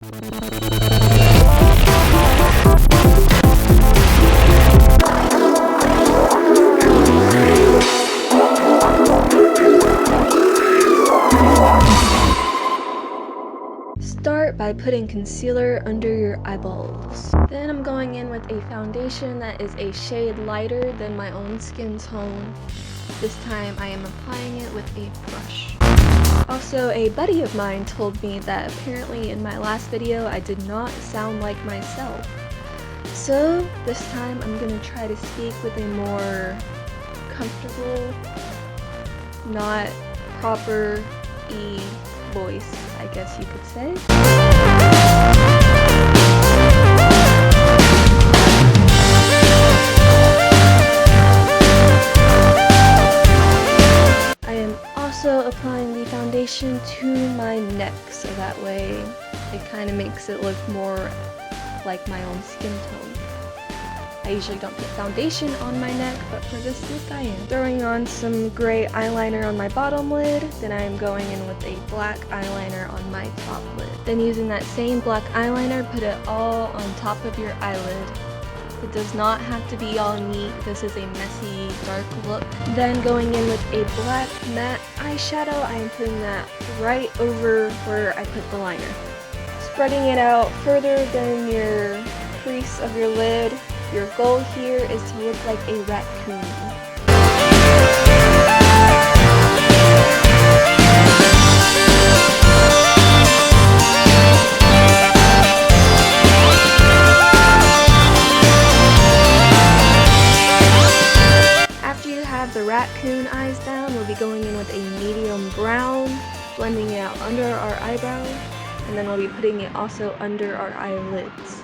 Start by putting concealer under your eyeballs. Then I'm going in with a foundation that is a shade lighter than my own skin tone. This time I am applying it with a brush. Also, a buddy of mine told me that apparently in my last video I did not sound like myself. So this time I'm gonna try to speak with a more comfortable, not proper E voice, I guess you could say. I am also applying the foundation to my neck, so that way it kind of makes it look more like my own skin tone. I usually don't put foundation on my neck, but for this look I am. Throwing on some gray eyeliner on my bottom lid, then I am going in with a black eyeliner on my top lid. Then using that same black eyeliner, put it all on top of your eyelid. It does not have to be all neat, this is a messy, dark look. Then going in with a black matte eyeshadow, I am putting that right over where I put the liner. Spreading it out further than your crease of your lid. Your goal here is to look like a raccoon. After you have the raccoon eyes down, we'll be going in with a medium brown, blending it out under our eyebrows, and then we'll be putting it also under our eyelids.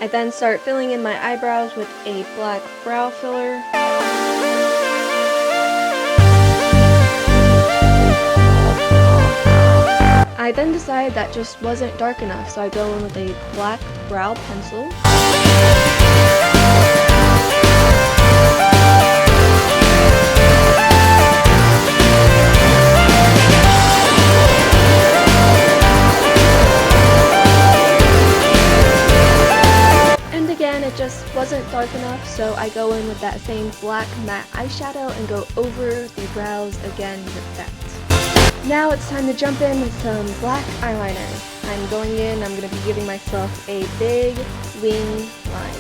I then start filling in my eyebrows with a black brow filler. I then decide that just wasn't dark enough, so I go in with a black brow pencil. And again, it just wasn't dark enough, so I go in with that same black matte eyeshadow and go over the brows again with that. Now it's time to jump in with some black eyeliner. I'm going in, I'm going to be giving myself a big wing line.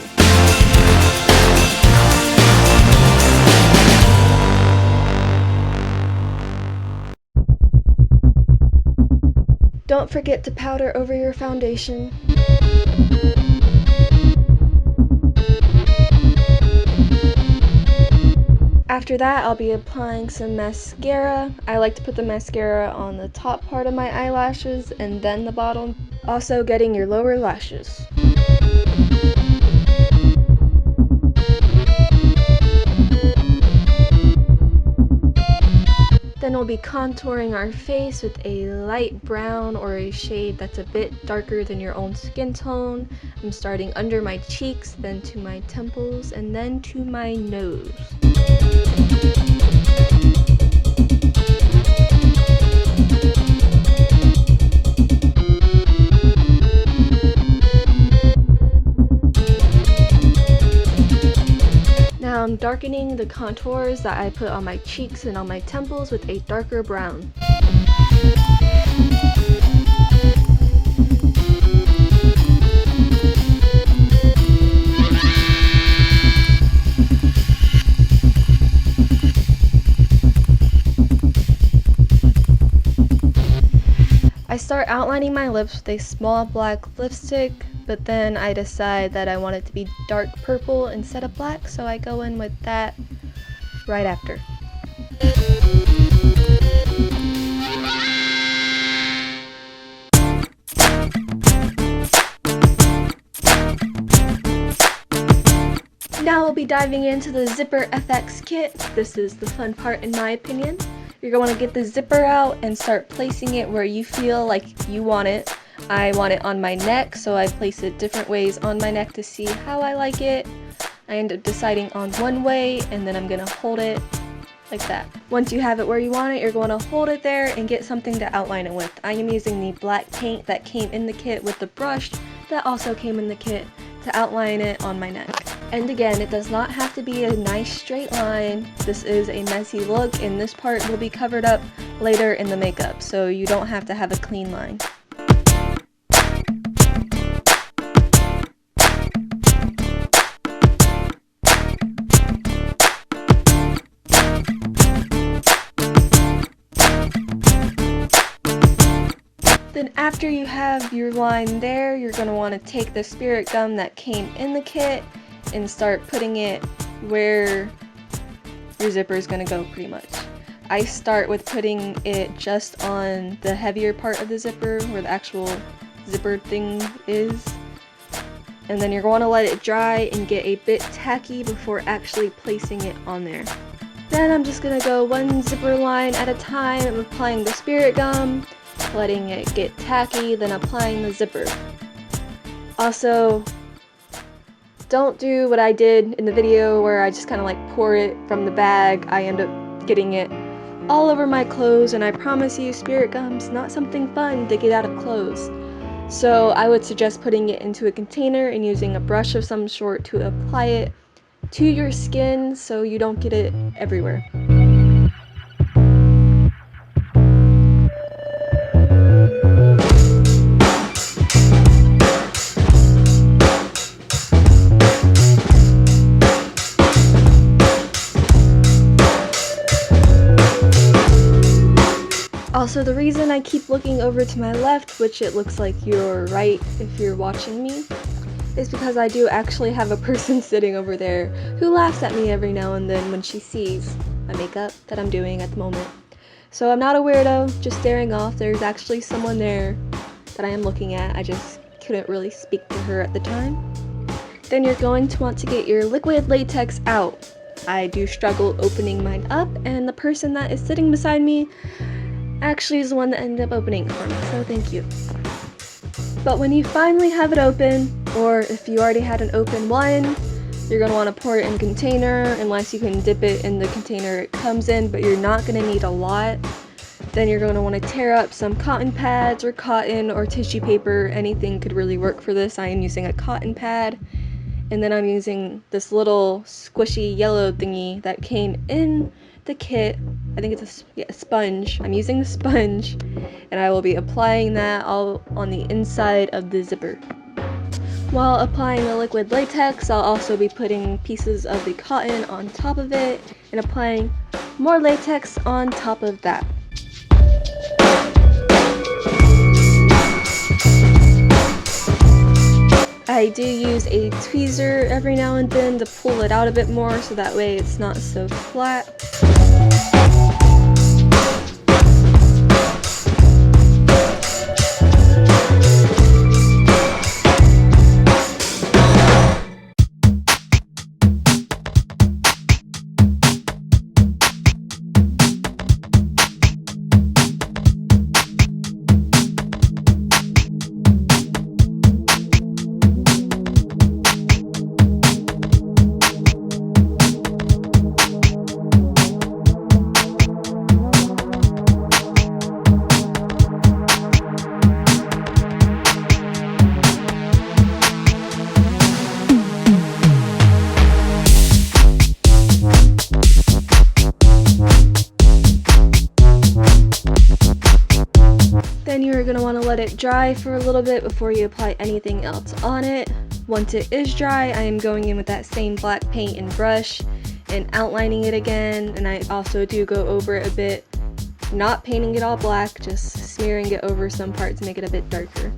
Don't forget to powder over your foundation. After that, I'll be applying some mascara. I like to put the mascara on the top part of my eyelashes and then the bottom. Also getting your lower lashes. Then we'll be contouring our face with a light brown or a shade that's a bit darker than your own skin tone. I'm starting under my cheeks, then to my temples, and then to my nose. Now I'm darkening the contours that I put on my cheeks and on my temples with a darker brown. I start outlining my lips with a small black lipstick, but then I decide that I want it to be dark purple instead of black, so I go in with that right after. Now we'll be diving into the Zipper FX kit. This is the fun part in my opinion. You're going to get the zipper out and start placing it where you feel like you want it. I want it on my neck, so I place it different ways on my neck to see how I like it. I end up deciding on one way, and then I'm going to hold it like that. Once you have it where you want it, you're going to hold it there and get something to outline it with. I am using the black paint that came in the kit with the brush that also came in the kit to outline it on my neck. And again, it does not have to be a nice straight line. This is a messy look, and this part will be covered up later in the makeup, so you don't have to have a clean line. Then after you have your line there, you're going to want to take the spirit gum that came in the kit and start putting it where your zipper is going to go pretty much. I start with putting it just on the heavier part of the zipper where the actual zipper thing is. And then you're going to let it dry and get a bit tacky before actually placing it on there. Then I'm just going to go one zipper line at a time, applying the spirit gum, letting it get tacky, then applying the zipper. Also, don't do what I did in the video where I just kind of like pour it from the bag. I end up getting it all over my clothes, and I promise you, spirit gum's not something fun to get out of clothes. So I would suggest putting it into a container and using a brush of some sort to apply it to your skin so you don't get it everywhere. Also, the reason I keep looking over to my left, which it looks like you're right if you're watching me, is because I do actually have a person sitting over there who laughs at me every now and then when she sees my makeup that I'm doing at the moment. So I'm not a weirdo, just staring off. There's actually someone there that I am looking at. I just couldn't really speak to her at the time. Then you're going to want to get your liquid latex out. I do struggle opening mine up, and the person that is sitting beside me actually is the one that ended up opening it for me, so thank you. But when you finally have it open, or if you already had an open one, you're going to want to pour it in a container, unless you can dip it in the container it comes in, but you're not going to need a lot. Then you're going to want to tear up some cotton pads or cotton or tissue paper. Anything could really work for this. I am using a cotton pad, and then I'm using this little squishy yellow thingy that came in the kit. I think it's a sponge. I'm using the sponge, and I will be applying that all on the inside of the zipper. While applying the liquid latex, I'll also be putting pieces of the cotton on top of it and applying more latex on top of that. I do use a tweezer every now and then to pull it out a bit more so that way it's not so flat. Then you're going to want to let it dry for a little bit before you apply anything else on it. Once it is dry, I am going in with that same black paint and brush and outlining it again, and I also do go over it a bit, not painting it all black, just smearing it over some parts to make it a bit darker.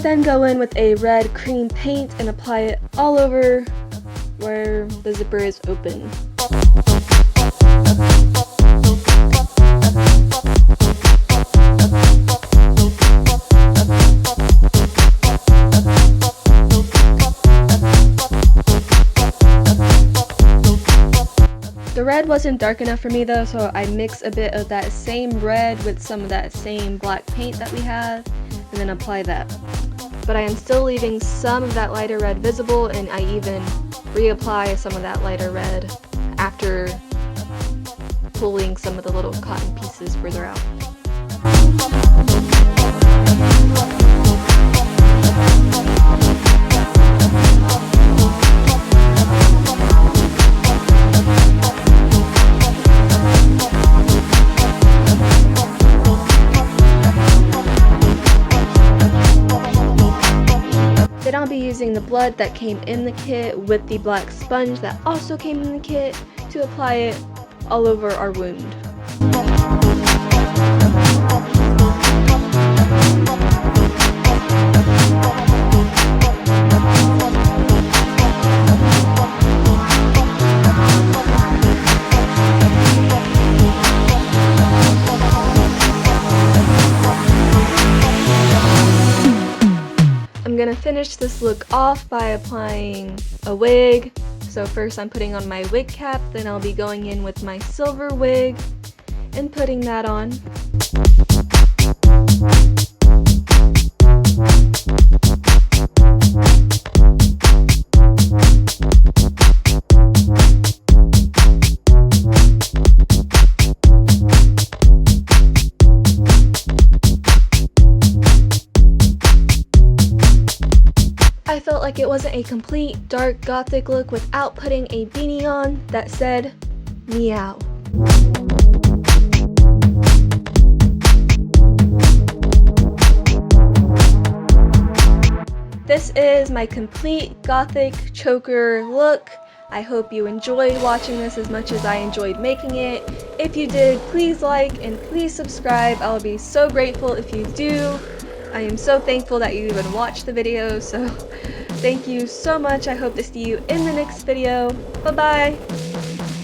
Then go in with a red cream paint and apply it all over where the zipper is open. The red wasn't dark enough for me though, so I mix a bit of that same red with some of that same black paint that we have, and then apply that. But I am still leaving some of that lighter red visible, and I even reapply some of that lighter red after pulling some of the little cotton pieces further out. Then I'll be using the blood that came in the kit with the black sponge that also came in the kit to apply it all over our wound. I'm gonna finish this look off by applying a wig. So first I'm putting on my wig cap, then I'll be going in with my silver wig and putting that on. I felt like it wasn't a complete dark gothic look without putting a beanie on that said meow. This is my complete Gothic Choker look. I hope you enjoyed watching this as much as I enjoyed making it. If you did, please like and please subscribe. I'll be so grateful if you do. I am so thankful that you even watched the video, so thank you so much. I hope to see you in the next video. Bye-bye.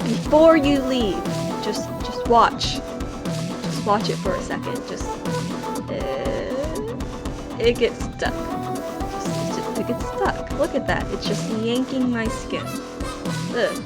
Before you leave, just watch. Just watch it for a second. It gets stuck. It gets stuck. Look at that. It's just yanking my skin. Ugh.